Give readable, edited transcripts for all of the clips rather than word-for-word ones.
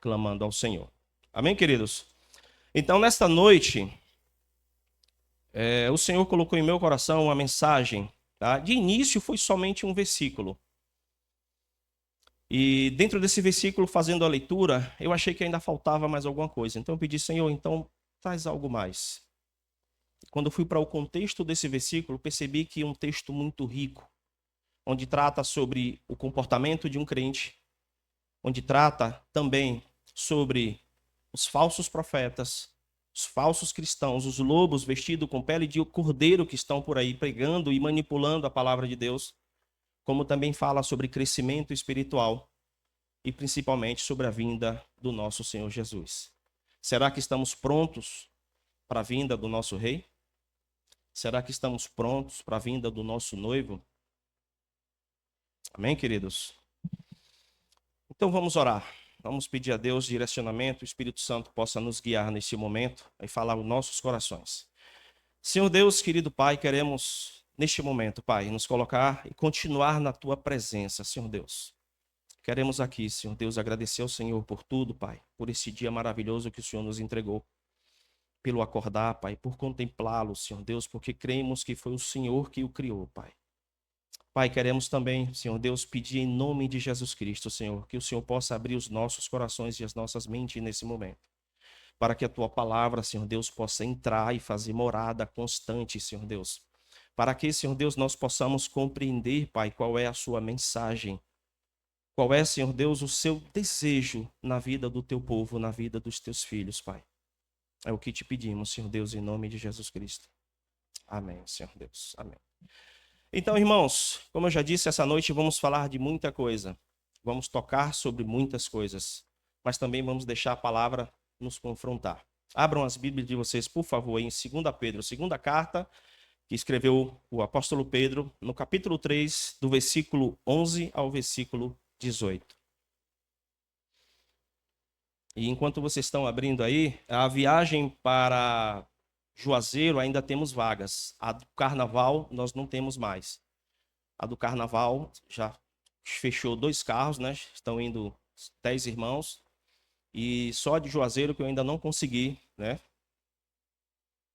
clamando ao Senhor. Amém, queridos? Então, nesta noite, o Senhor colocou em meu coração uma mensagem. Tá? De início, foi somente um versículo. E dentro desse versículo, fazendo a leitura, eu achei que ainda faltava mais alguma coisa. Então, eu pedi, Senhor, então, traz algo mais. Quando eu fui para o contexto desse versículo, percebi que é um texto muito rico, onde trata sobre o comportamento de um crente, onde trata também sobre os falsos profetas, os falsos cristãos, os lobos vestidos com pele de cordeiro que estão por aí pregando e manipulando a palavra de Deus, como também fala sobre crescimento espiritual e principalmente sobre a vinda do nosso Senhor Jesus. Será que estamos prontos para a vinda do nosso Rei? Será que estamos prontos para a vinda do nosso noivo? Amém, queridos? Então vamos orar. Vamos pedir a Deus direcionamento, o Espírito Santo possa nos guiar nesse momento e falar aos nossos corações. Senhor Deus, querido Pai, queremos neste momento, Pai, nos colocar e continuar na Tua presença, Senhor Deus. Queremos aqui, Senhor Deus, agradecer ao Senhor por tudo, Pai, por esse dia maravilhoso que o Senhor nos entregou, pelo acordar, Pai, por contemplá-lo, Senhor Deus, porque cremos que foi o Senhor que o criou, Pai. Pai, queremos também, Senhor Deus, pedir em nome de Jesus Cristo, Senhor, que o Senhor possa abrir os nossos corações e as nossas mentes nesse momento, para que a Tua palavra, Senhor Deus, possa entrar e fazer morada constante, Senhor Deus, para que, Senhor Deus, nós possamos compreender, Pai, qual é a Sua mensagem, qual é, Senhor Deus, o Seu desejo na vida do Teu povo, na vida dos Teus filhos, Pai. É o que te pedimos, Senhor Deus, em nome de Jesus Cristo. Amém, Senhor Deus. Amém. Então, irmãos, como eu já disse, essa noite vamos falar de muita coisa. Vamos tocar sobre muitas coisas. Mas também vamos deixar a palavra nos confrontar. Abram as Bíblias de vocês, por favor, em 2 Pedro, segunda carta que escreveu o apóstolo Pedro, no capítulo 3, do versículo 11 ao versículo 18. E enquanto vocês estão abrindo aí, a viagem para Juazeiro ainda temos vagas. A do Carnaval nós não temos mais. A do Carnaval já fechou 2 carros, né? Estão indo 10 irmãos. E só de Juazeiro que eu ainda não consegui, né?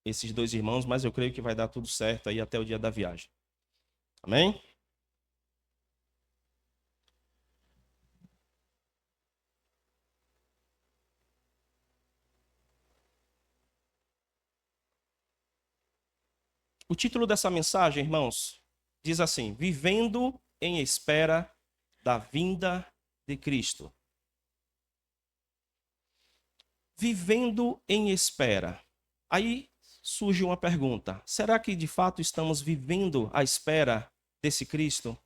Esses 2 irmãos, mas eu creio que vai dar tudo certo aí até o dia da viagem. Amém? O título dessa mensagem, irmãos, diz assim: Vivendo em espera da vinda de Cristo. Vivendo em espera. Aí surge uma pergunta: será que de fato estamos vivendo à espera desse Cristo?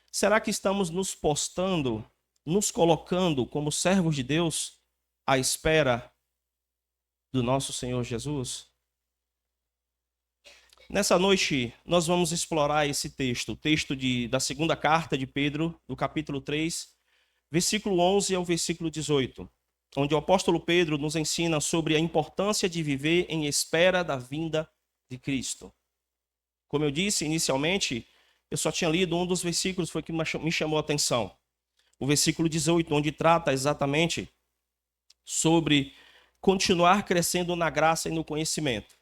Será que estamos nos postando, nos colocando como servos de Deus à espera do nosso Senhor Jesus? Nessa noite, nós vamos explorar esse texto, o texto da segunda carta de Pedro, do capítulo 3, versículo 11 ao versículo 18, onde o apóstolo Pedro nos ensina sobre a importância de viver em espera da vinda de Cristo. Como eu disse inicialmente, eu só tinha lido um dos versículos, foi que me chamou a atenção. O versículo 18, onde trata exatamente sobre continuar crescendo na graça e no conhecimento.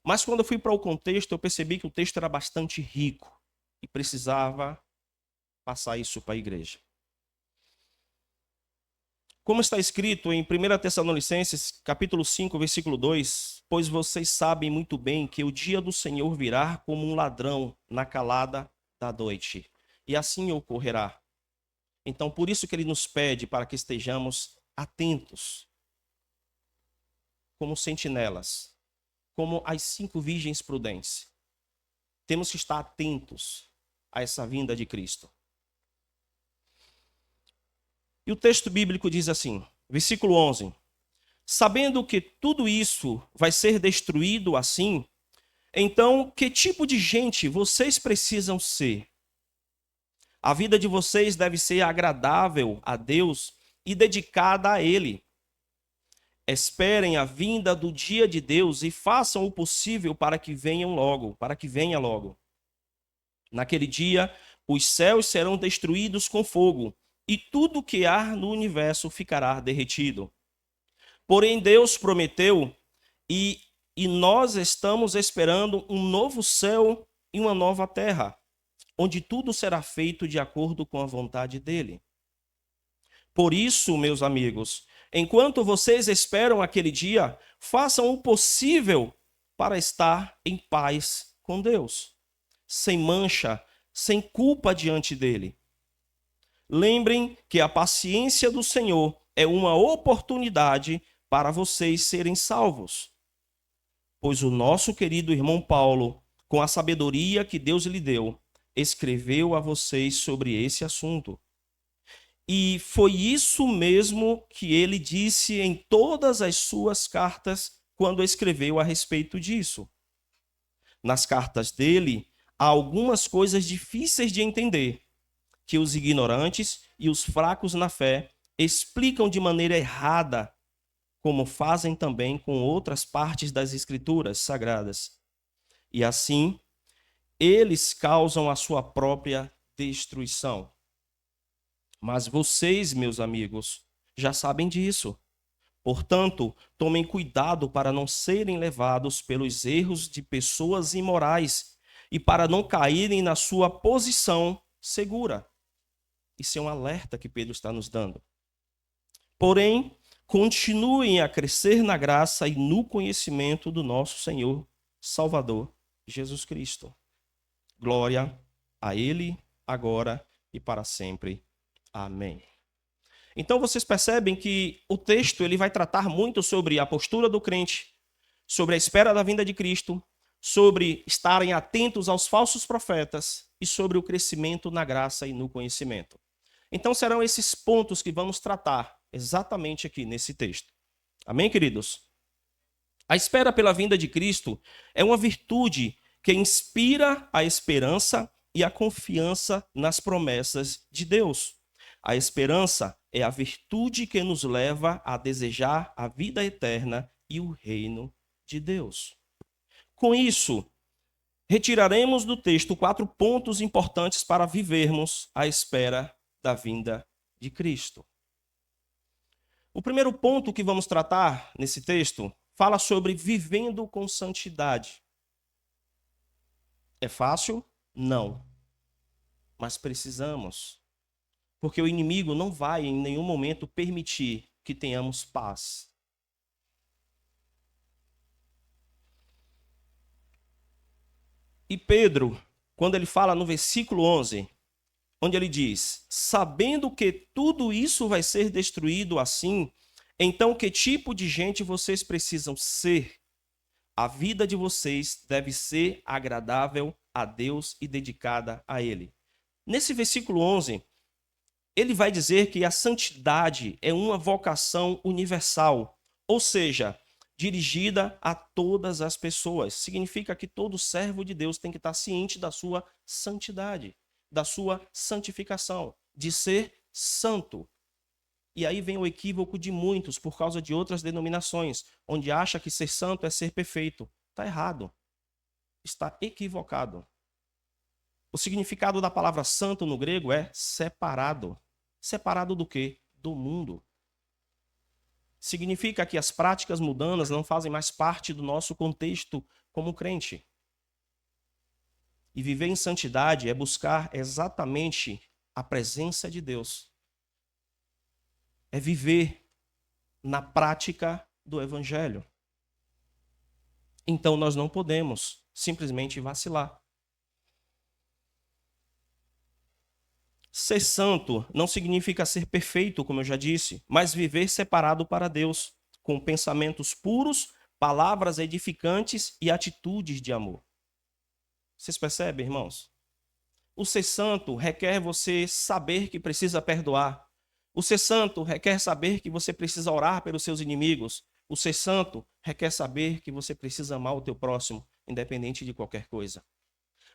Mas quando eu fui para o contexto, eu percebi que o texto era bastante rico e precisava passar isso para a igreja. Como está escrito em 1 Tessalonicenses, capítulo 5, versículo 2, pois vocês sabem muito bem que o dia do Senhor virá como um ladrão na calada da noite, e assim ocorrerá. Então, por isso que ele nos pede para que estejamos atentos, como sentinelas, como as 5 virgens prudentes. Temos que estar atentos a essa vinda de Cristo. E o texto bíblico diz assim, versículo 11: Sabendo que tudo isso vai ser destruído assim, então que tipo de gente vocês precisam ser? A vida de vocês deve ser agradável a Deus e dedicada a Ele. Esperem a vinda do dia de Deus e façam o possível para que venha logo. Naquele dia, os céus serão destruídos com fogo e tudo que há no universo ficará derretido. Porém, Deus prometeu e nós estamos esperando um novo céu e uma nova terra, onde tudo será feito de acordo com a vontade dele. Por isso, meus amigos, enquanto vocês esperam aquele dia, façam o possível para estar em paz com Deus, sem mancha, sem culpa diante dele. Lembrem que a paciência do Senhor é uma oportunidade para vocês serem salvos. Pois o nosso querido irmão Paulo, com a sabedoria que Deus lhe deu, escreveu a vocês sobre esse assunto. E foi isso mesmo que ele disse em todas as suas cartas quando escreveu a respeito disso. Nas cartas dele, há algumas coisas difíceis de entender, que os ignorantes e os fracos na fé explicam de maneira errada, como fazem também com outras partes das Escrituras Sagradas. E assim, eles causam a sua própria destruição. Mas vocês, meus amigos, já sabem disso. Portanto, tomem cuidado para não serem levados pelos erros de pessoas imorais e para não caírem na sua posição segura. Isso é um alerta que Pedro está nos dando. Porém, continuem a crescer na graça e no conhecimento do nosso Senhor Salvador Jesus Cristo. Glória a Ele, agora e para sempre. Amém. Então vocês percebem que o texto ele vai tratar muito sobre a postura do crente, sobre a espera da vinda de Cristo, sobre estarem atentos aos falsos profetas e sobre o crescimento na graça e no conhecimento. Então serão esses pontos que vamos tratar exatamente aqui nesse texto. Amém, queridos? A espera pela vinda de Cristo é uma virtude que inspira a esperança e a confiança nas promessas de Deus. A esperança é a virtude que nos leva a desejar a vida eterna e o reino de Deus. Com isso, retiraremos do texto 4 pontos importantes para vivermos a espera da vinda de Cristo. O primeiro ponto que vamos tratar nesse texto fala sobre vivendo com santidade. É fácil? Não. Mas precisamos. Porque o inimigo não vai em nenhum momento permitir que tenhamos paz. E Pedro, quando ele fala no versículo 11, onde ele diz, sabendo que tudo isso vai ser destruído assim, então que tipo de gente vocês precisam ser? A vida de vocês deve ser agradável a Deus e dedicada a Ele. Nesse versículo 11, ele vai dizer que a santidade é uma vocação universal, ou seja, dirigida a todas as pessoas. Significa que todo servo de Deus tem que estar ciente da sua santidade, da sua santificação, de ser santo. E aí vem o equívoco de muitos por causa de outras denominações, onde acha que ser santo é ser perfeito. Está errado. Está equivocado. O significado da palavra santo no grego é separado. Separado do quê? Do mundo. Significa que as práticas mundanas não fazem mais parte do nosso contexto como crente. E viver em santidade é buscar exatamente a presença de Deus. É viver na prática do Evangelho. Então nós não podemos simplesmente vacilar. Ser santo não significa ser perfeito, como eu já disse, mas viver separado para Deus, com pensamentos puros, palavras edificantes e atitudes de amor. Vocês percebem, irmãos? O ser santo requer você saber que precisa perdoar. O ser santo requer saber que você precisa orar pelos seus inimigos. O ser santo requer saber que você precisa amar o teu próximo, independente de qualquer coisa.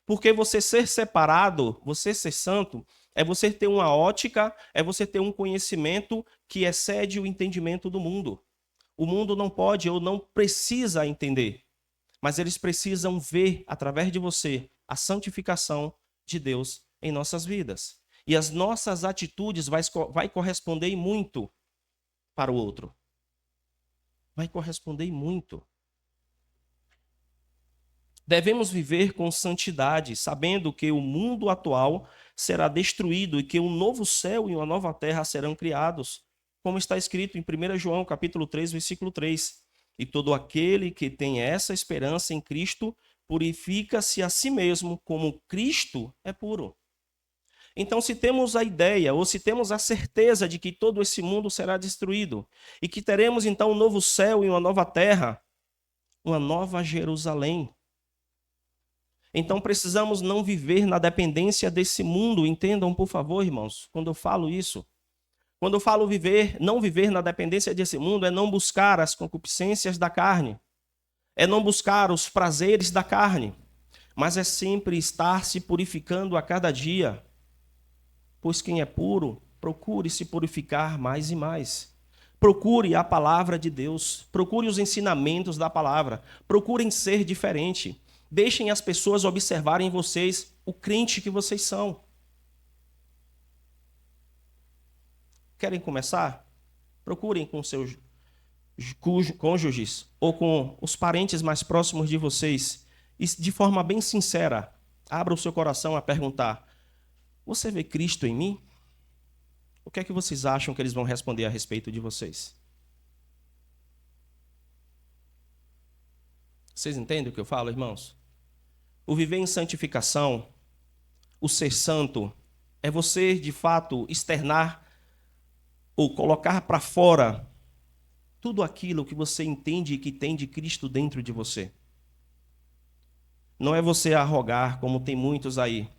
Porque você ser separado, você ser santo, é você ter uma ótica, é você ter um conhecimento que excede o entendimento do mundo. O mundo não pode ou não precisa entender, mas eles precisam ver, através de você, a santificação de Deus em nossas vidas. E as nossas atitudes vai corresponder muito para o outro. Vai corresponder muito. Devemos viver com santidade, sabendo que o mundo atual será destruído e que um novo céu e uma nova terra serão criados, como está escrito em 1 João, capítulo 3, versículo 3. E todo aquele que tem essa esperança em Cristo purifica-se a si mesmo, como Cristo é puro. Então, se temos a ideia, ou se temos a certeza de que todo esse mundo será destruído, e que teremos então um novo céu e uma nova terra, uma nova Jerusalém, então precisamos não viver na dependência desse mundo. Entendam, por favor, irmãos, quando eu falo isso. Quando eu falo não viver na dependência desse mundo, é não buscar as concupiscências da carne, é não buscar os prazeres da carne, mas é sempre estar se purificando a cada dia. Pois quem é puro, procure se purificar mais e mais. Procure a palavra de Deus, procure os ensinamentos da palavra, procurem ser diferente. Deixem as pessoas observarem em vocês o crente que vocês são. Querem começar? Procurem com seus cônjuges ou com os parentes mais próximos de vocês e, de forma bem sincera, abra o seu coração a perguntar: você vê Cristo em mim? O que é que vocês acham que eles vão responder a respeito de vocês? Vocês entendem o que eu falo, irmãos? O viver em santificação, o ser santo, é você, de fato, externar ou colocar para fora tudo aquilo que você entende e que tem de Cristo dentro de você. Não é você arrogar, como tem muitos aí,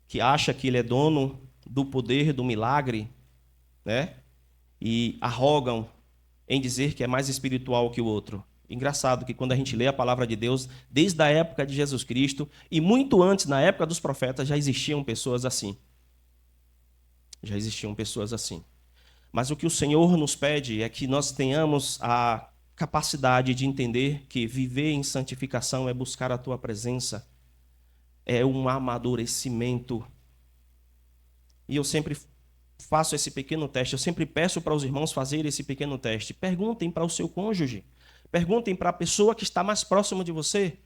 que acha que ele é dono do poder, do milagre, né? E arrogam em dizer que é mais espiritual que o outro. Engraçado que quando a gente lê a palavra de Deus, desde a época de Jesus Cristo e muito antes, na época dos profetas, já existiam pessoas assim. Já existiam pessoas assim. Mas o que o Senhor nos pede é que nós tenhamos a capacidade de entender que viver em santificação é buscar a tua presença, é um amadurecimento. E eu sempre faço esse pequeno teste, eu sempre peço para os irmãos fazerem esse pequeno teste. Perguntem para o seu cônjuge, perguntem para a pessoa que está mais próxima de você.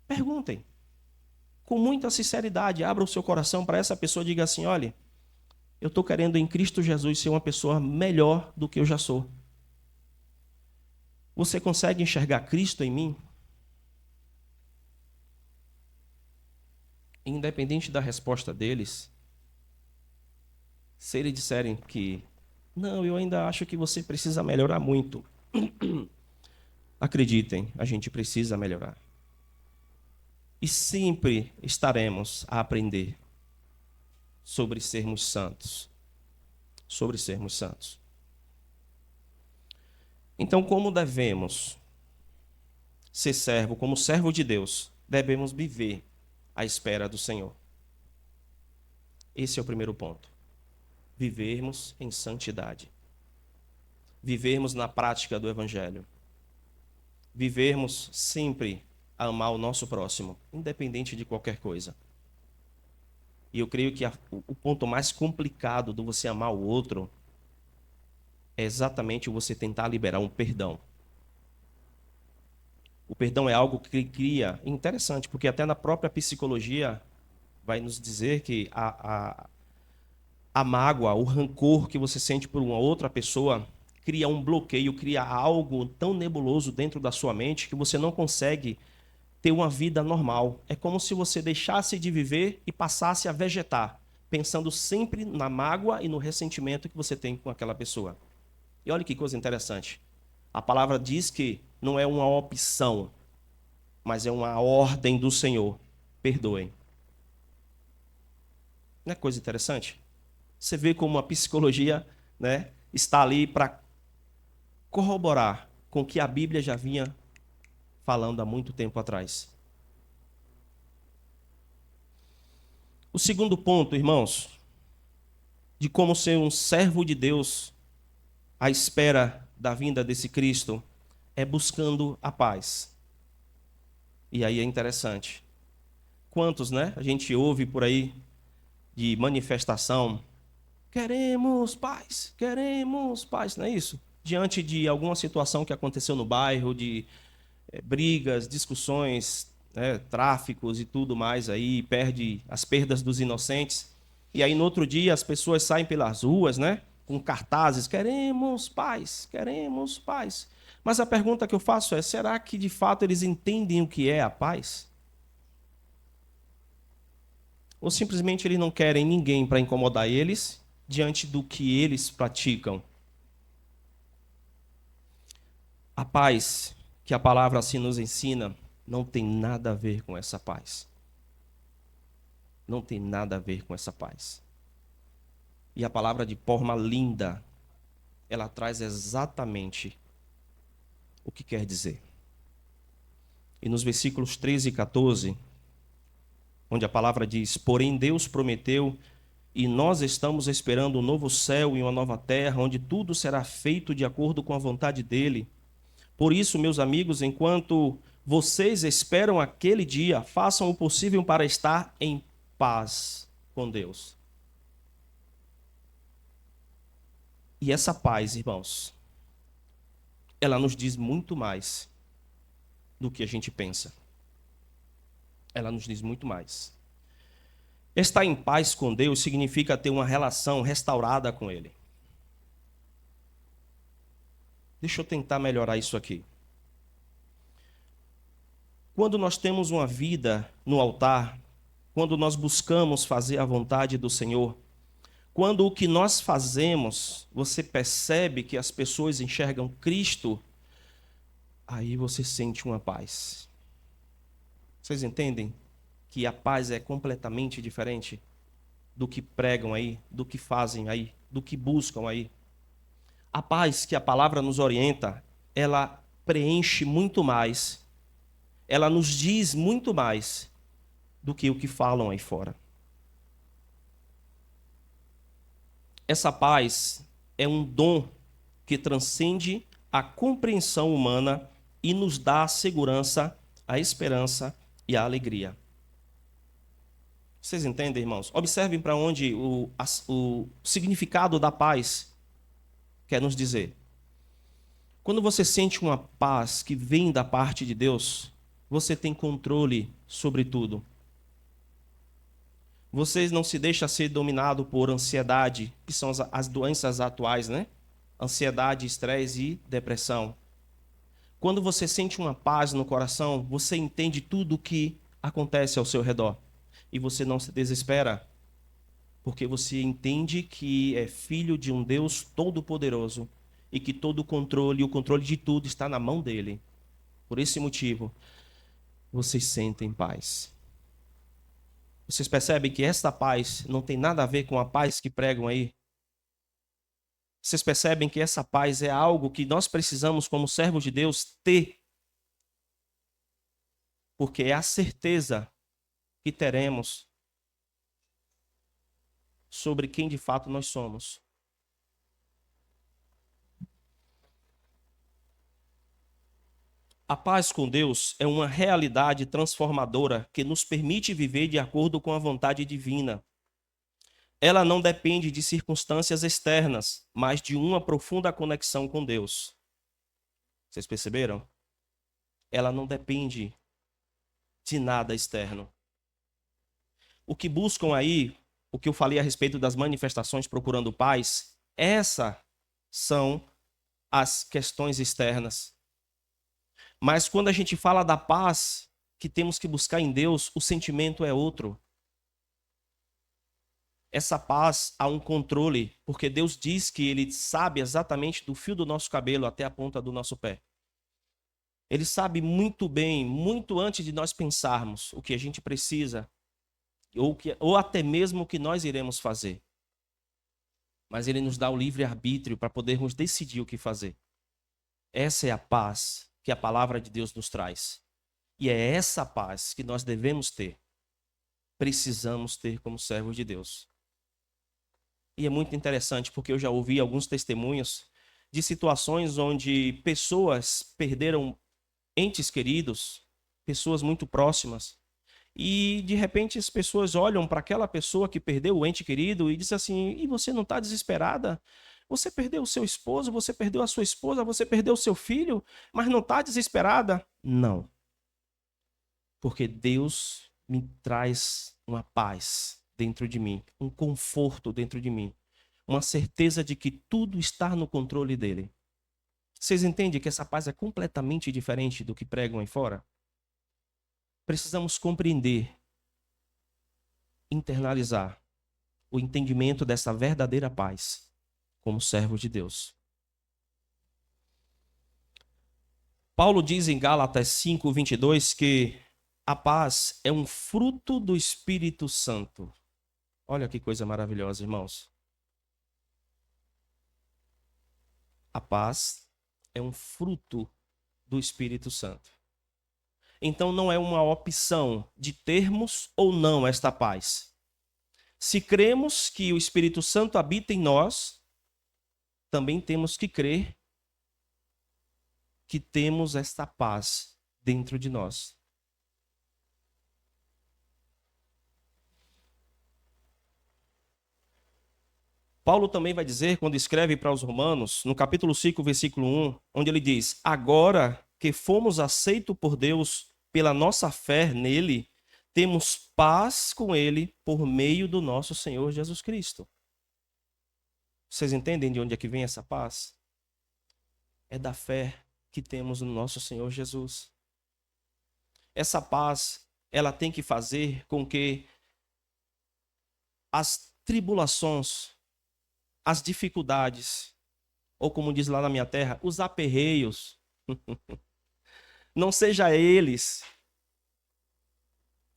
Perguntem. Com muita sinceridade, abra o seu coração para essa pessoa e diga assim: olha, eu estou querendo em Cristo Jesus ser uma pessoa melhor do que eu já sou. Você consegue enxergar Cristo em mim? Independente da resposta deles, se eles disserem que não, eu ainda acho que você precisa melhorar muito. Acreditem, a gente precisa melhorar. E sempre estaremos a aprender sobre sermos santos. Sobre sermos santos. Então, como devemos ser servo, como servo de Deus, devemos viver à espera do Senhor. Esse é o primeiro ponto. Vivermos em santidade. Vivermos na prática do Evangelho. Vivermos sempre a amar o nosso próximo, independente de qualquer coisa. E eu creio que o ponto mais complicado do você amar o outro é exatamente você tentar liberar um perdão. O perdão é algo que cria, interessante, porque até na própria psicologia vai nos dizer que a mágoa, o rancor que você sente por uma outra pessoa cria um bloqueio, cria algo tão nebuloso dentro da sua mente que você não consegue ter uma vida normal. É como se você deixasse de viver e passasse a vegetar, pensando sempre na mágoa e no ressentimento que você tem com aquela pessoa. E olha que coisa interessante. A palavra diz que não é uma opção, mas é uma ordem do Senhor. Perdoem. Não é coisa interessante? Você vê como a psicologia, né, está ali para corroborar com o que a Bíblia já vinha falando há muito tempo atrás. O segundo ponto, irmãos, de como ser um servo de Deus à espera da vinda desse Cristo, é buscando a paz. E aí é interessante. Quantos, né? A gente ouve por aí de manifestação. Queremos paz, não é isso? Diante de alguma situação que aconteceu no bairro, de brigas, discussões, né, tráficos e tudo mais aí, perde as perdas dos inocentes. E aí no outro dia as pessoas saem pelas ruas, né, com cartazes, queremos paz, queremos paz. Mas a pergunta que eu faço é, será que de fato eles entendem o que é a paz? Ou simplesmente eles não querem ninguém para incomodar eles diante do que eles praticam? A paz que a palavra assim nos ensina não tem nada a ver com essa paz. Não tem nada a ver com essa paz. E a palavra de forma linda, ela traz exatamente o que quer dizer. E nos versículos 13 e 14, onde a palavra diz: porém Deus prometeu, e nós estamos esperando um novo céu e uma nova terra, onde tudo será feito de acordo com a vontade dele. Por isso, meus amigos, enquanto vocês esperam aquele dia, façam o possível para estar em paz com Deus. E essa paz, irmãos, ela nos diz muito mais do que a gente pensa. Ela nos diz muito mais. Estar em paz com Deus significa ter uma relação restaurada com Ele. Deixa eu tentar melhorar isso aqui. Quando nós temos uma vida no altar, quando nós buscamos fazer a vontade do Senhor, quando o que nós fazemos, você percebe que as pessoas enxergam Cristo, aí você sente uma paz. Vocês entendem que a paz é completamente diferente do que pregam aí, do que fazem aí, do que buscam aí? A paz que a palavra nos orienta, ela preenche muito mais, ela nos diz muito mais do que o que falam aí fora. Essa paz é um dom que transcende a compreensão humana e nos dá a segurança, a esperança e a alegria. Vocês entendem, irmãos? Observem para onde o significado da paz quer nos dizer. Quando você sente uma paz que vem da parte de Deus, você tem controle sobre tudo. Você não se deixa ser dominado por ansiedade, que são as doenças atuais, né? Ansiedade, estresse e depressão. Quando você sente uma paz no coração, você entende tudo o que acontece ao seu redor. E você não se desespera, porque você entende que é filho de um Deus todo-poderoso e que todo o controle de tudo está na mão dele. Por esse motivo, vocês sentem paz. Vocês percebem que esta paz não tem nada a ver com a paz que pregam aí? Vocês percebem que essa paz é algo que nós precisamos, como servos de Deus, ter? Porque é a certeza que teremos sobre quem de fato nós somos. A paz com Deus é uma realidade transformadora que nos permite viver de acordo com a vontade divina. Ela não depende de circunstâncias externas, mas de uma profunda conexão com Deus. Vocês perceberam? Ela não depende de nada externo. O que buscam aí, o que eu falei a respeito das manifestações procurando paz, essas são as questões externas. Mas quando a gente fala da paz que temos que buscar em Deus, o sentimento é outro. Essa paz há um controle, porque Deus diz que Ele sabe exatamente do fio do nosso cabelo até a ponta do nosso pé. Ele sabe muito bem, muito antes de nós pensarmos o que a gente precisa, ou até mesmo o que nós iremos fazer. Mas Ele nos dá o livre-arbítrio para podermos decidir o que fazer. Essa é a paz que a palavra de Deus nos traz. E é essa paz que nós devemos ter. Precisamos ter como servos de Deus. E é muito interessante porque eu já ouvi alguns testemunhos de situações onde pessoas perderam entes queridos, pessoas muito próximas, E de repente as pessoas olham para aquela pessoa que perdeu o ente querido e dizem assim: e você não está desesperada? Você perdeu o seu esposo, você perdeu a sua esposa, você perdeu o seu filho, mas não está desesperada? Não. Porque Deus me traz uma paz dentro de mim, um conforto dentro de mim, uma certeza de que tudo está no controle dele. Vocês entendem que essa paz é completamente diferente do que pregam aí fora? Precisamos compreender, internalizar o entendimento dessa verdadeira paz como servo de Deus. Paulo diz em Gálatas 5:22 que a paz é um fruto do Espírito Santo. Olha que coisa maravilhosa, irmãos. A paz é um fruto do Espírito Santo. Então não é uma opção de termos ou não esta paz. Se cremos que o Espírito Santo habita em nós, também temos que crer que temos esta paz dentro de nós. Paulo também vai dizer, quando escreve para os Romanos, no capítulo 5, versículo 1, onde ele diz: agora que fomos aceitos por Deus pela nossa fé nele, temos paz com ele por meio do nosso Senhor Jesus Cristo. Vocês entendem de onde é que vem essa paz? É da fé que temos no nosso Senhor Jesus. Essa paz, ela tem que fazer com que as tribulações, as dificuldades, ou como diz lá na minha terra, os aperreios, não seja eles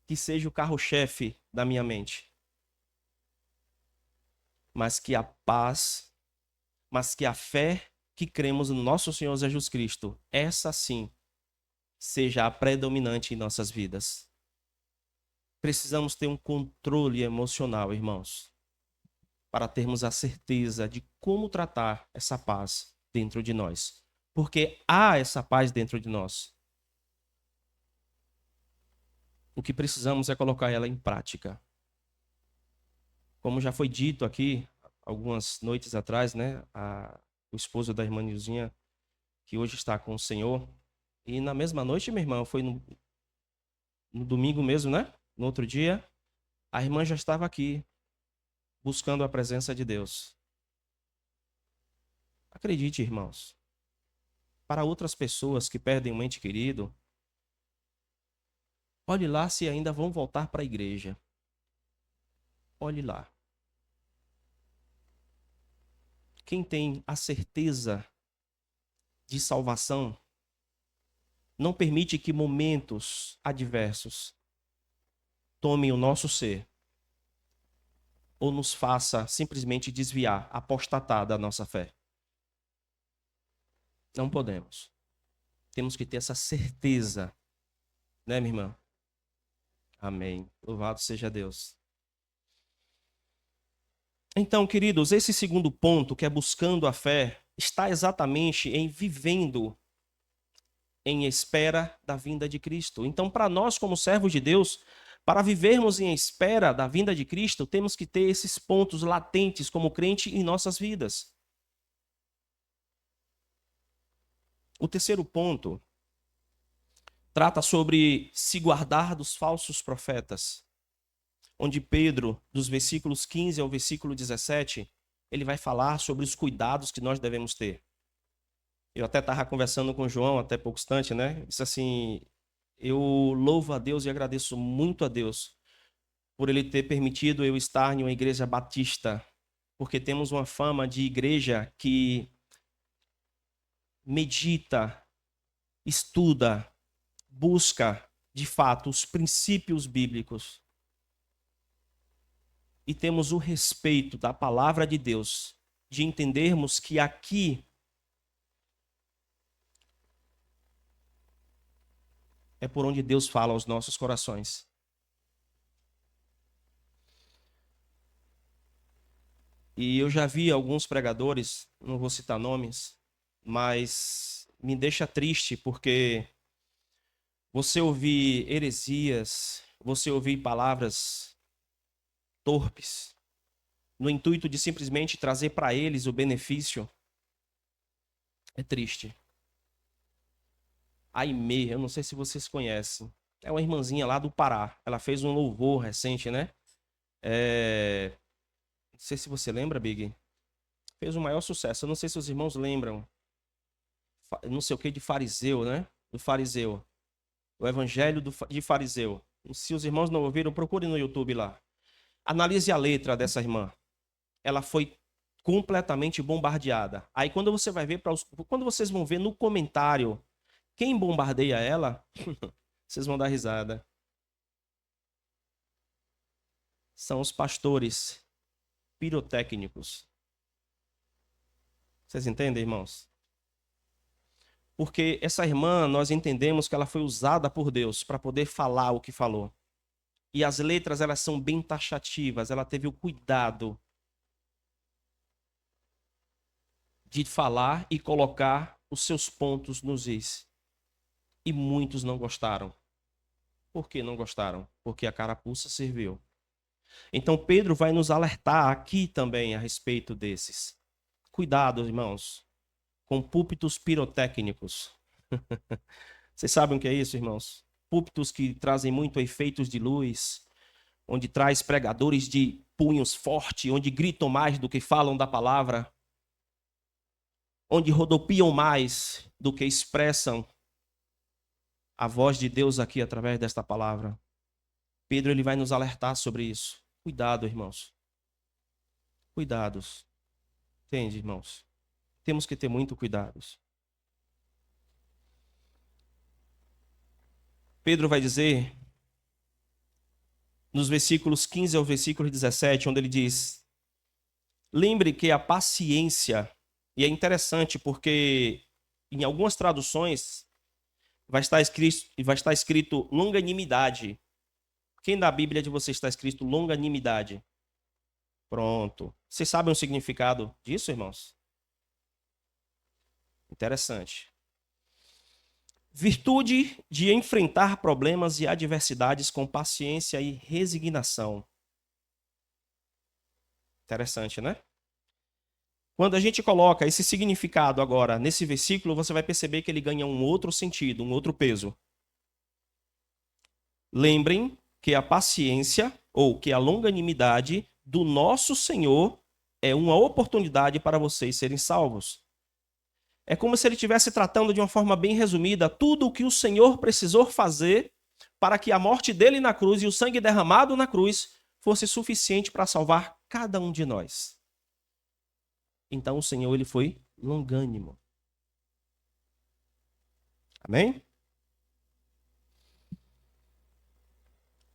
que seja o carro-chefe da minha mente, mas que a paz, mas que a fé que cremos no nosso Senhor Jesus Cristo, essa sim, seja a predominante em nossas vidas. Precisamos ter um controle emocional, irmãos, para termos a certeza de como tratar essa paz dentro de nós. Porque há essa paz dentro de nós. O que precisamos é colocar ela em prática. Como já foi dito aqui, algumas noites atrás, né? O esposo da irmã Nilzinha, que hoje está com o Senhor. E na mesma noite, minha irmã, foi no domingo mesmo, né? No outro dia, a irmã já estava aqui, buscando a presença de Deus. Acredite, irmãos, para outras pessoas que perdem um ente querido, olhe lá se ainda vão voltar para a igreja. Olhe lá. Quem tem a certeza de salvação não permite que momentos adversos tomem o nosso ser ou nos faça simplesmente desviar, apostatar da nossa fé. Não podemos. Temos que ter essa certeza, né, minha irmã? Amém. Louvado seja Deus. Então, queridos, esse segundo ponto, que é buscando a fé, está exatamente em vivendo em espera da vinda de Cristo. Então, para nós, como servos de Deus, para vivermos em espera da vinda de Cristo, temos que ter esses pontos latentes como crente em nossas vidas. O terceiro ponto trata sobre se guardar dos falsos profetas, onde Pedro, dos versículos 15 ao versículo 17, ele vai falar sobre os cuidados que nós devemos ter. Eu até estava conversando com o João até pouco instante, né? Disse assim, eu louvo a Deus e agradeço muito a Deus por ele ter permitido eu estar em uma igreja batista, porque temos uma fama de igreja que medita, estuda, busca, de fato, os princípios bíblicos. E temos o respeito da palavra de Deus, de entendermos que aqui é por onde Deus fala aos nossos corações. E eu já vi alguns pregadores, não vou citar nomes, mas me deixa triste porque você ouvir heresias, você ouvir palavras torpes, no intuito de simplesmente trazer para eles o benefício, é triste. A Aimee, eu não sei se vocês conhecem, é uma irmãzinha lá do Pará. Ela fez um louvor recente, né? Não sei se você lembra, Big. Fez o maior sucesso. Eu não sei se os irmãos lembram. Não sei o que de fariseu, né? Do fariseu. O evangelho de fariseu. Se os irmãos não ouviram, procure no YouTube lá. Analise a letra dessa irmã. Ela foi completamente bombardeada. Aí quando você vai ver, quando vocês vão ver no comentário quem bombardeia ela, vocês vão dar risada. São os pastores pirotécnicos. Vocês entendem, irmãos? Porque essa irmã, nós entendemos que ela foi usada por Deus para poder falar o que falou. E as letras, elas são bem taxativas. Ela teve o cuidado de falar e colocar os seus pontos nos is. E muitos não gostaram. Por que não gostaram? Porque a carapuça serviu. Então Pedro vai nos alertar aqui também a respeito desses. Cuidado, irmãos, com púlpitos pirotécnicos. Vocês sabem o que é isso, irmãos? Púlpitos que trazem muito efeitos de luz, onde traz pregadores de punhos fortes, onde gritam mais do que falam da palavra, onde rodopiam mais do que expressam a voz de Deus aqui através desta palavra. Pedro ele vai nos alertar sobre isso. Cuidado, irmãos. Cuidados. Entende, irmãos? Temos que ter muito cuidados. Pedro vai dizer, nos versículos 15 ao versículo 17, onde ele diz: lembre que a paciência, e é interessante porque em algumas traduções vai estar escrito longanimidade. Quem da Bíblia de vocês está escrito longanimidade? Pronto. Vocês sabem o significado disso, irmãos? Interessante. Virtude de enfrentar problemas e adversidades com paciência e resignação. Interessante, né? Quando a gente coloca esse significado agora nesse versículo, você vai perceber que ele ganha um outro sentido, um outro peso. Lembrem que a paciência ou que a longanimidade do nosso Senhor é uma oportunidade para vocês serem salvos. É como se ele estivesse tratando de uma forma bem resumida tudo o que o Senhor precisou fazer para que a morte dele na cruz e o sangue derramado na cruz fosse suficiente para salvar cada um de nós. Então o Senhor ele foi longânimo. Amém?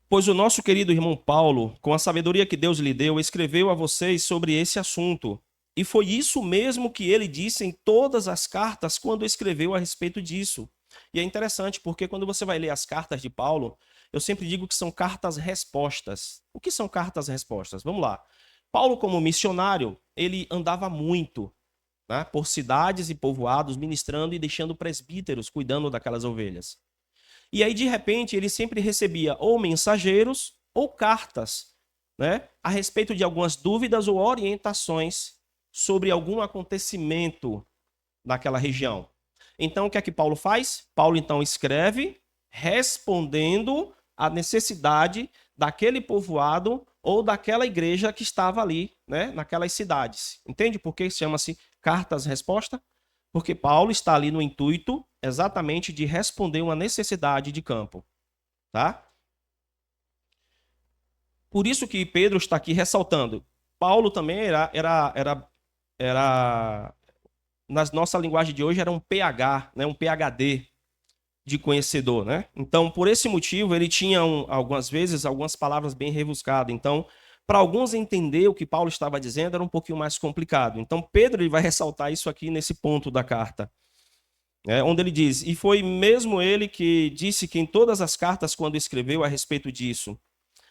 Pois o nosso querido irmão Paulo, com a sabedoria que Deus lhe deu, escreveu a vocês sobre esse assunto. E foi isso mesmo que ele disse em todas as cartas quando escreveu a respeito disso. E é interessante porque quando você vai ler as cartas de Paulo, eu sempre digo que são cartas-respostas. O que são cartas-respostas? Vamos lá. Paulo, como missionário, ele andava muito, né, por cidades e povoados, ministrando e deixando presbíteros cuidando daquelas ovelhas. E aí, de repente, ele sempre recebia ou mensageiros ou cartas, né, a respeito de algumas dúvidas ou orientações sobre algum acontecimento naquela região. Então, o que é que Paulo faz? Paulo, então, escreve respondendo à necessidade daquele povoado ou daquela igreja que estava ali, né, naquelas cidades. Entende por que chama-se cartas-resposta? Porque Paulo está ali no intuito exatamente de responder uma necessidade de campo. Tá? Por isso que Pedro está aqui ressaltando. Paulo também era na nossa linguagem de hoje, era um PH, né, um PhD de conhecedor. Né? Então, por esse motivo, ele tinha algumas vezes algumas palavras bem rebuscadas. Então, para alguns entender o que Paulo estava dizendo era um pouquinho mais complicado. Então, Pedro ele vai ressaltar isso aqui nesse ponto da carta, onde ele diz: e foi mesmo ele que disse que em todas as cartas, quando escreveu a respeito disso,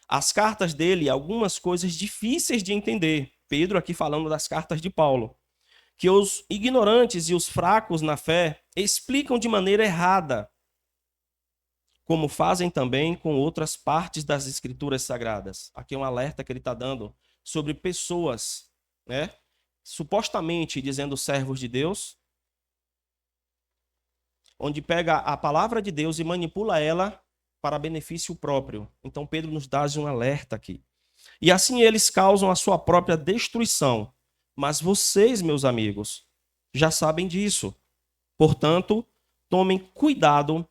as cartas dele, algumas coisas difíceis de entender. Pedro aqui falando das cartas de Paulo, que os ignorantes e os fracos na fé explicam de maneira errada como fazem também com outras partes das Escrituras Sagradas. Aqui é um alerta que ele está dando sobre pessoas, né, supostamente dizendo servos de Deus, onde pega a palavra de Deus e manipula ela para benefício próprio. Então Pedro nos dá um alerta aqui. E assim eles causam a sua própria destruição. Mas vocês, meus amigos, já sabem disso. Portanto, tomem cuidado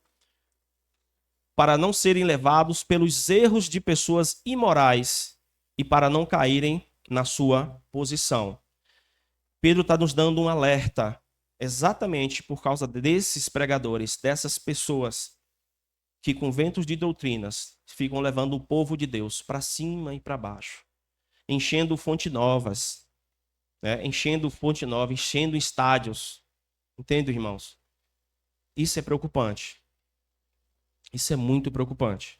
para não serem levados pelos erros de pessoas imorais e para não caírem na sua posição. Pedro está nos dando um alerta exatamente por causa desses pregadores, dessas pessoas que com ventos de doutrinas ficam levando o povo de Deus para cima e para baixo, enchendo fontes novas, né? Enchendo fonte nova, enchendo estádios. Entende, irmãos? Isso é preocupante. Isso é muito preocupante.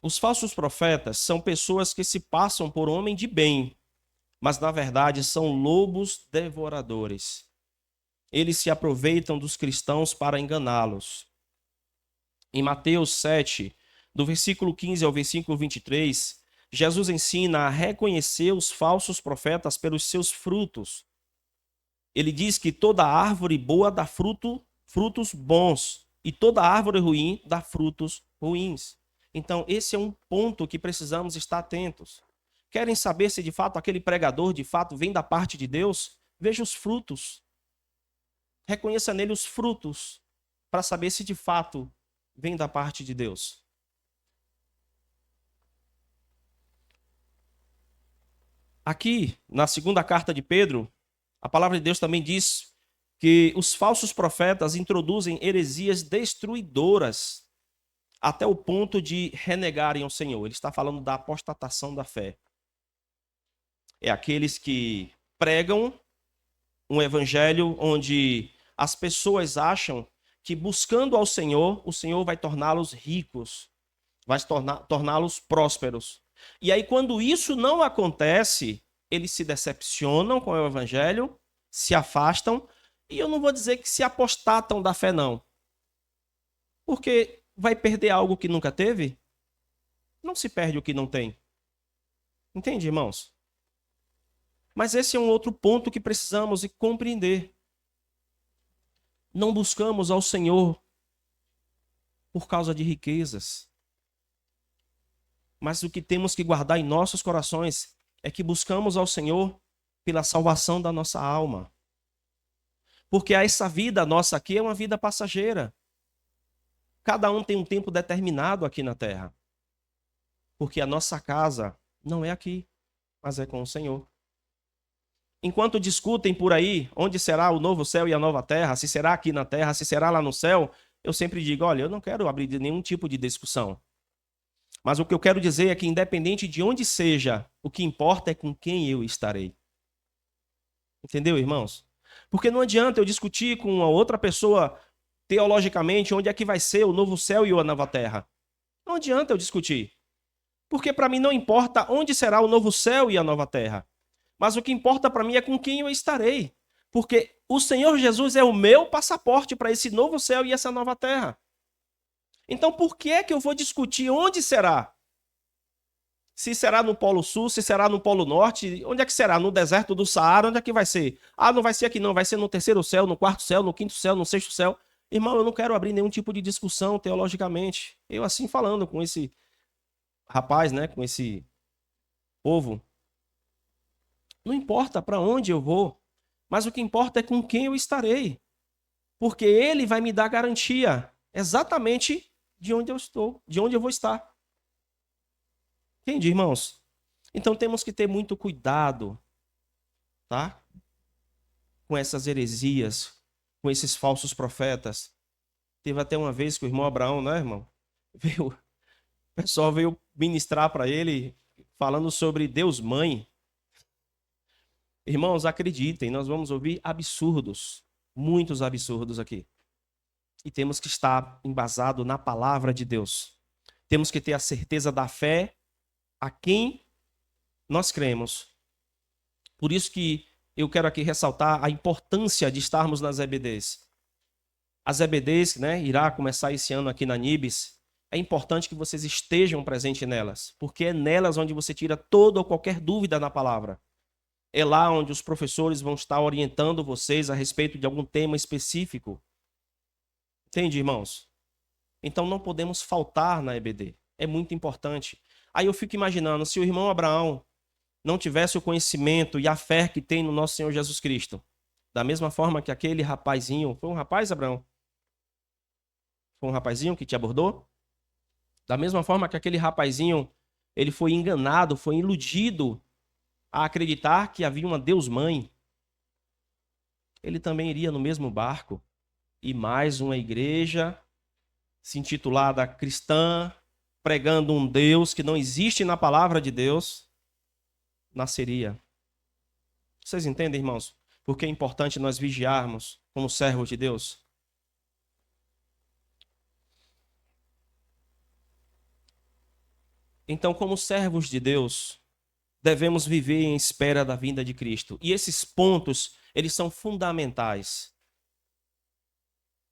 Os falsos profetas são pessoas que se passam por homem de bem, mas na verdade são lobos devoradores. Eles se aproveitam dos cristãos para enganá-los. Em Mateus 7, do versículo 15 ao versículo 23, Jesus ensina a reconhecer os falsos profetas pelos seus frutos. Ele diz que toda árvore boa dá frutos bons, e toda árvore ruim dá frutos ruins. Então, esse é um ponto que precisamos estar atentos. Querem saber se de fato aquele pregador de fato vem da parte de Deus? Veja os frutos. Reconheça nele os frutos para saber se de fato vem da parte de Deus. Aqui, na segunda carta de Pedro, a palavra de Deus também diz que os falsos profetas introduzem heresias destruidoras até o ponto de renegarem o Senhor. Ele está falando da apostatação da fé. É aqueles que pregam um evangelho onde as pessoas acham que buscando ao Senhor, o Senhor vai torná-los ricos, vai torná-los prósperos. E aí, quando isso não acontece, eles se decepcionam com o evangelho, se afastam, e eu não vou dizer que se apostatam da fé, não. Porque vai perder algo que nunca teve? Não se perde o que não tem. Entende, irmãos? Mas esse é um outro ponto que precisamos compreender. Não buscamos ao Senhor por causa de riquezas. Mas o que temos que guardar em nossos corações é que buscamos ao Senhor pela salvação da nossa alma. Porque essa vida nossa aqui é uma vida passageira. Cada um tem um tempo determinado aqui na terra. Porque a nossa casa não é aqui, mas é com o Senhor. Enquanto discutem por aí onde será o novo céu e a nova terra, se será aqui na terra, se será lá no céu, eu sempre digo, olha, eu não quero abrir nenhum tipo de discussão. Mas o que eu quero dizer é que independente de onde seja, o que importa é com quem eu estarei. Entendeu, irmãos? Porque não adianta eu discutir com uma outra pessoa teologicamente onde é que vai ser o novo céu e a nova terra. Não adianta eu discutir. Porque para mim não importa onde será o novo céu e a nova terra. Mas o que importa para mim é com quem eu estarei. Porque o Senhor Jesus é o meu passaporte para esse novo céu e essa nova terra. Então por que é que eu vou discutir onde será? Se será no Polo Sul, se será no Polo Norte, onde é que será? No deserto do Saara, onde é que vai ser? Ah, não vai ser aqui não, vai ser no terceiro céu, no quarto céu, no quinto céu, no sexto céu. Irmão, eu não quero abrir nenhum tipo de discussão teologicamente. Eu assim falando com esse rapaz, né, com esse povo. Não importa para onde eu vou, mas o que importa é com quem eu estarei. Porque ele vai me dar garantia exatamente de onde eu estou, de onde eu vou estar. Entende, irmãos? Então temos que ter muito cuidado, tá? Com essas heresias, com esses falsos profetas. Teve até uma vez que o irmão Abraão, né, irmão? O pessoal veio ministrar para ele falando sobre Deus Mãe. Irmãos, acreditem, nós vamos ouvir absurdos, muitos absurdos aqui. E temos que estar embasado na palavra de Deus. Temos que ter a certeza da fé a quem nós cremos. Por isso que eu quero aqui ressaltar a importância de estarmos nas EBDs. As EBDs, né, irá começar esse ano aqui na Nibis. É importante que vocês estejam presentes nelas, porque é nelas onde você tira toda ou qualquer dúvida na palavra. É lá onde os professores vão estar orientando vocês a respeito de algum tema específico. Entende, irmãos? Então não podemos faltar na EBD. É muito importante. Aí eu fico imaginando, se o irmão Abraão não tivesse o conhecimento e a fé que tem no nosso Senhor Jesus Cristo, da mesma forma que aquele rapazinho, foi um rapaz, Abraão? Foi um rapazinho que te abordou? Da mesma forma que aquele rapazinho, ele foi enganado, foi iludido a acreditar que havia uma Deus-mãe, ele também iria no mesmo barco. E mais uma igreja se intitulada cristã, pregando um Deus que não existe na palavra de Deus, nasceria. Vocês entendem, irmãos? Porque é importante nós vigiarmos como servos de Deus. Então, como servos de Deus, devemos viver em espera da vinda de Cristo. E esses pontos, eles são fundamentais.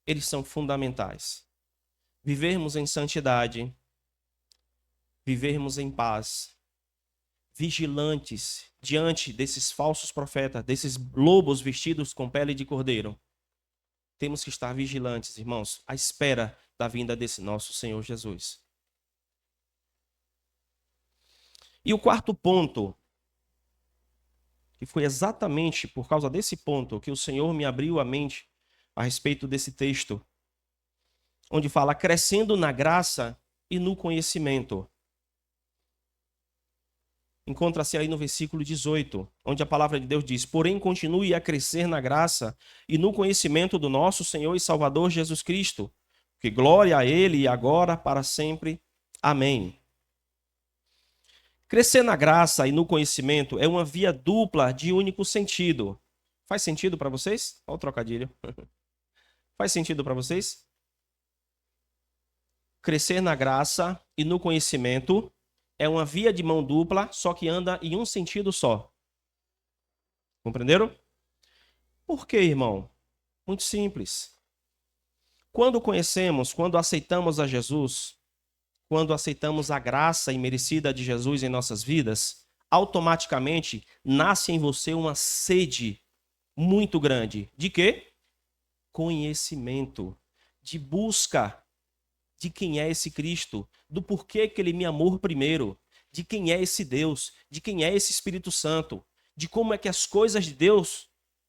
Eles são fundamentais. Vivermos em santidade, vivermos em paz, vigilantes diante desses falsos profetas, desses lobos vestidos com pele de cordeiro. Temos que estar vigilantes, irmãos, à espera da vinda desse nosso Senhor Jesus. E o quarto ponto, que foi exatamente por causa desse ponto que o Senhor me abriu a mente a respeito desse texto, onde fala crescendo na graça e no conhecimento. Encontra-se aí no versículo 18, onde a palavra de Deus diz: porém, continue a crescer na graça e no conhecimento do nosso Senhor e Salvador Jesus Cristo, que glória a Ele e agora para sempre. Amém. Crescer na graça e no conhecimento é uma via dupla de único sentido. Faz sentido para vocês? Olha o trocadilho. Faz sentido para vocês? Crescer na graça e no conhecimento é uma via de mão dupla, só que anda em um sentido só. Compreenderam? Por quê, irmão? Muito simples. Quando conhecemos, quando aceitamos a Jesus, quando aceitamos a graça imerecida de Jesus em nossas vidas, automaticamente nasce em você uma sede muito grande. De quê? Conhecimento, de busca de quem é esse Cristo, do porquê que ele me amou primeiro, de quem é esse Deus, de quem é esse Espírito Santo, de como é que as coisas de Deus,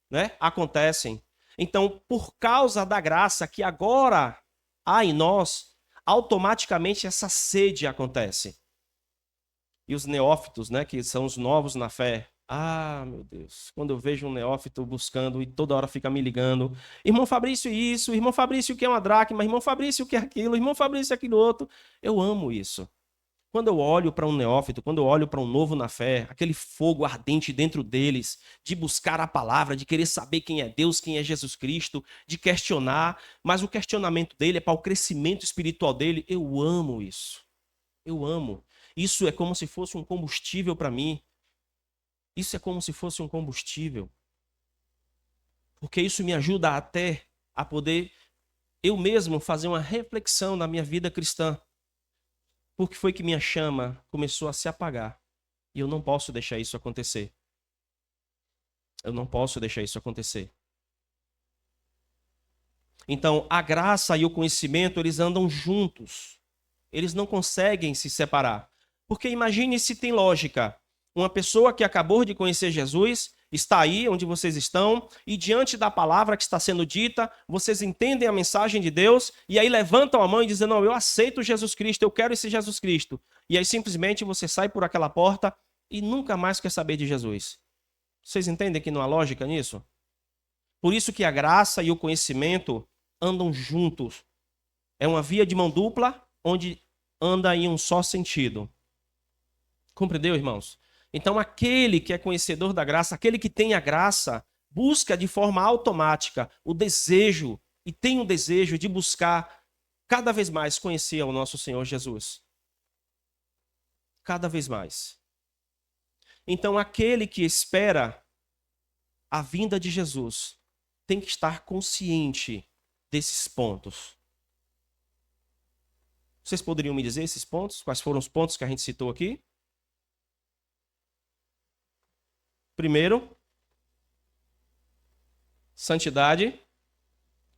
né, acontecem. Então, por causa da graça que agora há em nós, automaticamente essa sede acontece. E os neófitos, né, que são os novos na fé, ah, meu Deus, quando eu vejo um neófito buscando e toda hora fica me ligando, irmão Fabrício isso, irmão Fabrício que é uma dracma, irmão Fabrício que é aquilo, irmão Fabrício aquilo outro, eu amo isso. Quando eu olho para um neófito, quando eu olho para um novo na fé, aquele fogo ardente dentro deles, de buscar a palavra, de querer saber quem é Deus, quem é Jesus Cristo, de questionar, mas o questionamento dele é para o crescimento espiritual dele, eu amo isso. Eu amo. Isso é como se fosse um combustível para mim. Isso é como se fosse um combustível. Porque isso me ajuda até a poder eu mesmo fazer uma reflexão na minha vida cristã. Porque foi que minha chama começou a se apagar. E eu não posso deixar isso acontecer. Eu não posso deixar isso acontecer. Então, a graça e o conhecimento, eles andam juntos. Eles não conseguem se separar. Porque imagine se tem lógica. Uma pessoa que acabou de conhecer Jesus, está aí onde vocês estão, e diante da palavra que está sendo dita, vocês entendem a mensagem de Deus, e aí levantam a mão e dizem, não, eu aceito Jesus Cristo, eu quero esse Jesus Cristo. E aí simplesmente você sai por aquela porta e nunca mais quer saber de Jesus. Vocês entendem que não há lógica nisso? Por isso que a graça e o conhecimento andam juntos. É uma via de mão dupla, onde anda em um só sentido. Compreendeu, irmãos? Então, aquele que é conhecedor da graça, aquele que tem a graça, busca de forma automática o desejo, e tem o desejo de buscar cada vez mais conhecer ao nosso Senhor Jesus. Cada vez mais. Então, aquele que espera a vinda de Jesus tem que estar consciente desses pontos? Vocês poderiam me dizer esses pontos? Quais foram os pontos que a gente citou aqui? Primeiro, santidade.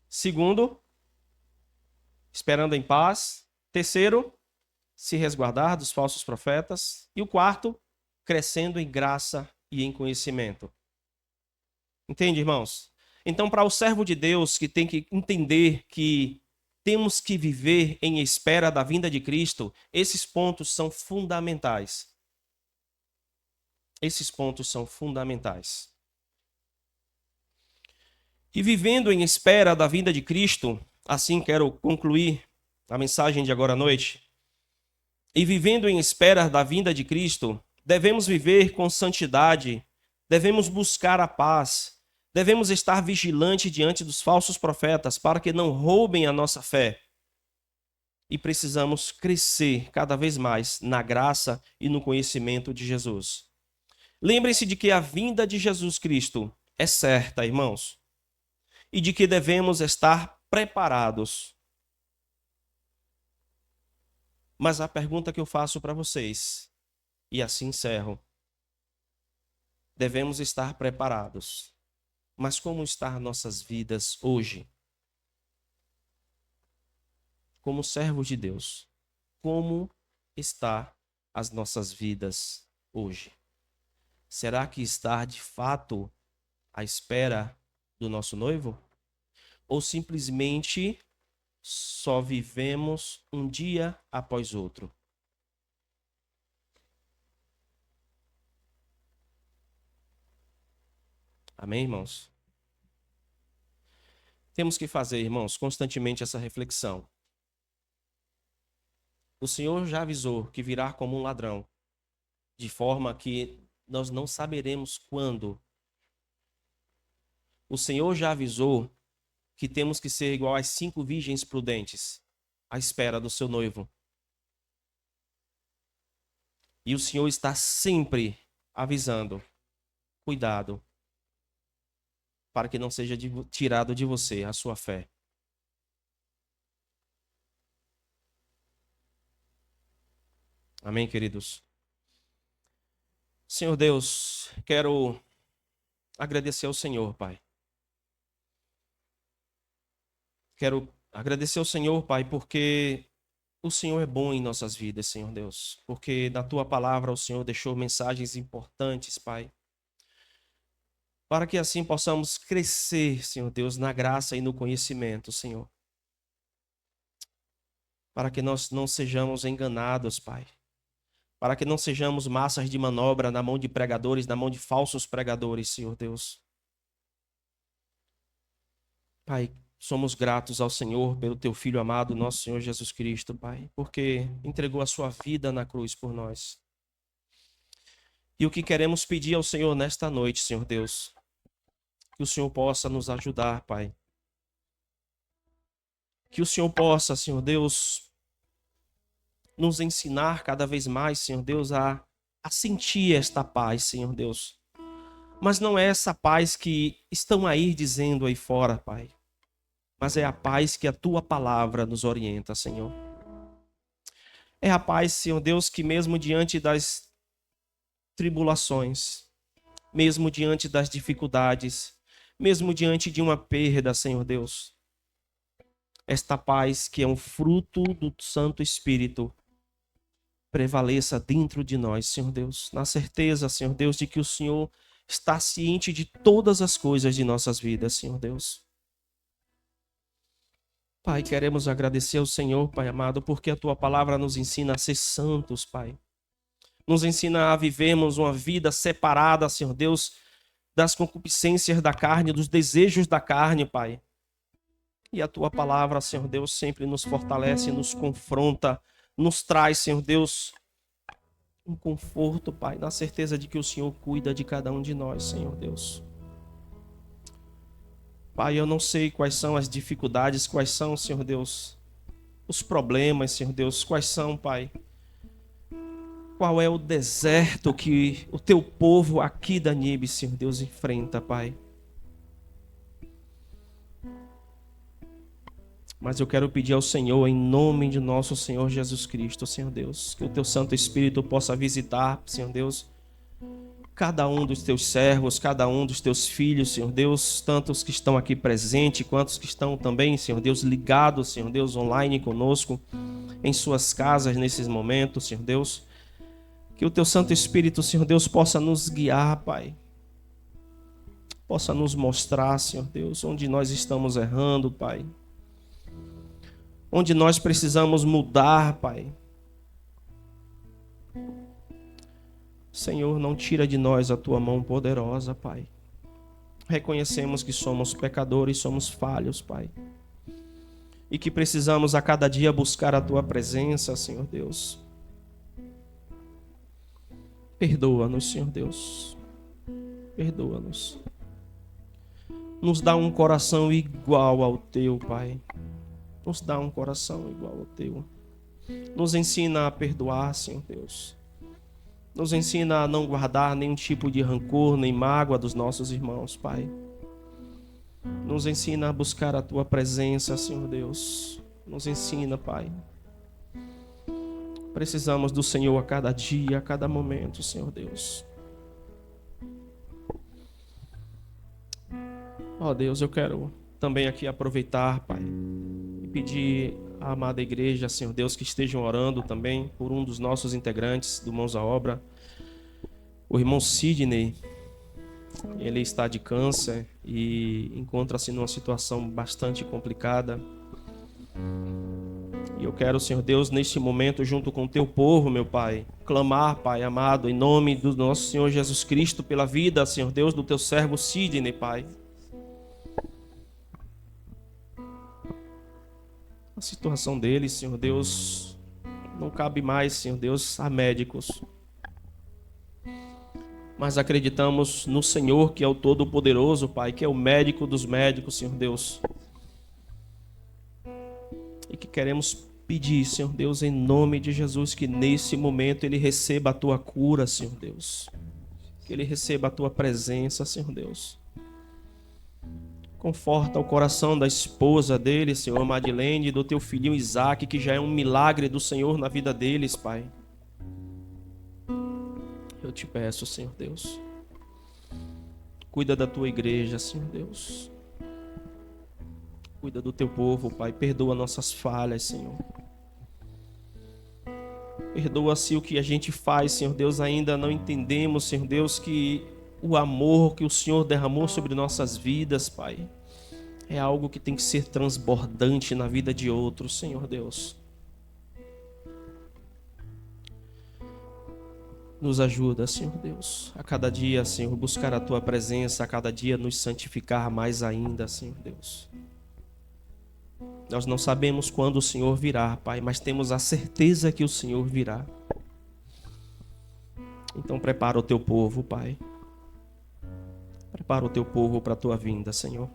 Segundo, esperando em paz. Terceiro, se resguardar dos falsos profetas. E o quarto, crescendo em graça e em conhecimento. Entende, irmãos? Então, para o servo de Deus que tem que entender que temos que viver em espera da vinda de Cristo, esses pontos são fundamentais. Esses pontos são fundamentais. E vivendo em espera da vinda de Cristo, assim quero concluir a mensagem de agora à noite. E vivendo em espera da vinda de Cristo, devemos viver com santidade, devemos buscar a paz, devemos estar vigilantes diante dos falsos profetas para que não roubem a nossa fé. E precisamos crescer cada vez mais na graça e no conhecimento de Jesus. Lembrem-se de que a vinda de Jesus Cristo é certa, irmãos, e de que devemos estar preparados. Mas a pergunta que eu faço para vocês, e assim encerro: devemos estar preparados, mas como estão nossas vidas hoje? Como servos de Deus, como estão as nossas vidas hoje? Será que está de fato à espera do nosso noivo? Ou simplesmente só vivemos um dia após outro? Amém, irmãos? Temos que fazer, irmãos, constantemente essa reflexão. O Senhor já avisou que virá como um ladrão, de forma que nós não saberemos quando. O Senhor já avisou que temos que ser igual às 5 virgens prudentes, à espera do seu noivo. E o Senhor está sempre avisando: cuidado, para que não seja tirado de você a sua fé. Amém, queridos? Senhor Deus, quero agradecer ao Senhor, Pai. Quero agradecer ao Senhor, Pai, porque o Senhor é bom em nossas vidas, Senhor Deus. Porque na Tua palavra o Senhor deixou mensagens importantes, Pai. Para que assim possamos crescer, Senhor Deus, na graça e no conhecimento, Senhor. Para que nós não sejamos enganados, Pai. Para que não sejamos massas de manobra na mão de pregadores, na mão de falsos pregadores, Senhor Deus. Pai, somos gratos ao Senhor pelo Teu Filho amado, nosso Senhor Jesus Cristo, Pai, porque entregou a sua vida na cruz por nós. E o que queremos pedir ao Senhor nesta noite, Senhor Deus, que o Senhor possa nos ajudar, Pai. Que o Senhor possa, Senhor Deus, nos ensinar cada vez mais, Senhor Deus, a sentir esta paz, Senhor Deus. Mas não é essa paz que estão aí dizendo aí fora, Pai. Mas é a paz que a Tua palavra nos orienta, Senhor. É a paz, Senhor Deus, que mesmo diante das tribulações, mesmo diante das dificuldades, mesmo diante de uma perda, Senhor Deus, esta paz que é um fruto do Santo Espírito prevaleça dentro de nós, Senhor Deus, na certeza, Senhor Deus, de que o Senhor está ciente de todas as coisas de nossas vidas, Senhor Deus. Pai, queremos agradecer ao Senhor, Pai amado, porque a Tua palavra nos ensina a ser santos, Pai. Nos ensina a vivermos uma vida separada, Senhor Deus, das concupiscências da carne, dos desejos da carne, Pai. E a Tua palavra, Senhor Deus, sempre nos fortalece, nos confronta, nos traz, Senhor Deus, um conforto, Pai, na certeza de que o Senhor cuida de cada um de nós, Senhor Deus. Pai, eu não sei quais são as dificuldades, quais são, Senhor Deus, os problemas, Senhor Deus, quais são, Pai. Qual é o deserto que o Teu povo aqui da Nibe, Senhor Deus, enfrenta, Pai. Mas eu quero pedir ao Senhor, em nome de nosso Senhor Jesus Cristo, Senhor Deus, que o teu Santo Espírito possa visitar, Senhor Deus, cada um dos teus servos, cada um dos teus filhos, Senhor Deus, tantos que estão aqui presentes, quantos que estão também, Senhor Deus, ligados, Senhor Deus, online conosco, em suas casas nesses momentos, Senhor Deus. Que o teu Santo Espírito, Senhor Deus, possa nos guiar, Pai. Possa nos mostrar, Senhor Deus, onde nós estamos errando, Pai. Onde nós precisamos mudar, Pai. Senhor, não tira de nós a tua mão poderosa, Pai. Reconhecemos que somos pecadores, somos falhos, Pai. E que precisamos a cada dia buscar a tua presença, Senhor Deus. Perdoa-nos, Senhor Deus. Perdoa-nos. Nos dá um coração igual ao teu, Pai. Nos dá um coração igual ao teu. Nos ensina a perdoar, Senhor Deus. Nos ensina a não guardar nenhum tipo de rancor, nem mágoa dos nossos irmãos, Pai. Nos ensina a buscar a tua presença, Senhor Deus. Nos ensina, Pai. Precisamos do Senhor a cada dia, a cada momento, Senhor Deus. Ó Deus, eu quero também aqui aproveitar, Pai, e pedir à amada igreja, Senhor Deus, que estejam orando também por um dos nossos integrantes do Mãos à Obra, o irmão Sidney. Ele está de câncer e encontra-se numa situação bastante complicada. E eu quero, Senhor Deus, neste momento, junto com o teu povo, meu Pai, clamar, Pai amado, em nome do nosso Senhor Jesus Cristo, pela vida, Senhor Deus, do teu servo Sidney, Pai. A situação dele, Senhor Deus, não cabe mais, Senhor Deus, a médicos. Mas acreditamos no Senhor, que é o Todo-Poderoso, Pai, que é o médico dos médicos, Senhor Deus. E que queremos pedir, Senhor Deus, em nome de Jesus, que nesse momento ele receba a tua cura, Senhor Deus. Que ele receba a tua presença, Senhor Deus. Conforta o coração da esposa dele, Senhor, Madeleine, e do teu filhinho Isaac, que já é um milagre do Senhor na vida deles, Pai. Eu te peço, Senhor Deus. Cuida da tua igreja, Senhor Deus. Cuida do teu povo, Pai. Perdoa nossas falhas, Senhor. Perdoa se o que a gente faz, Senhor Deus, ainda não entendemos, Senhor Deus, que o amor que o Senhor derramou sobre nossas vidas, Pai, é algo que tem que ser transbordante na vida de outros, Senhor Deus. Nos ajuda, Senhor Deus, a cada dia, Senhor, buscar a tua presença, a cada dia nos santificar mais ainda, Senhor Deus. Nós não sabemos quando o Senhor virá, Pai, mas temos a certeza que o Senhor virá. Então prepara o teu povo, Pai. Prepara o teu povo para a tua vinda, Senhor.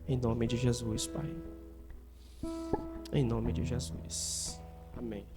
Em nome de Jesus, Pai. Em nome de Jesus. Amém.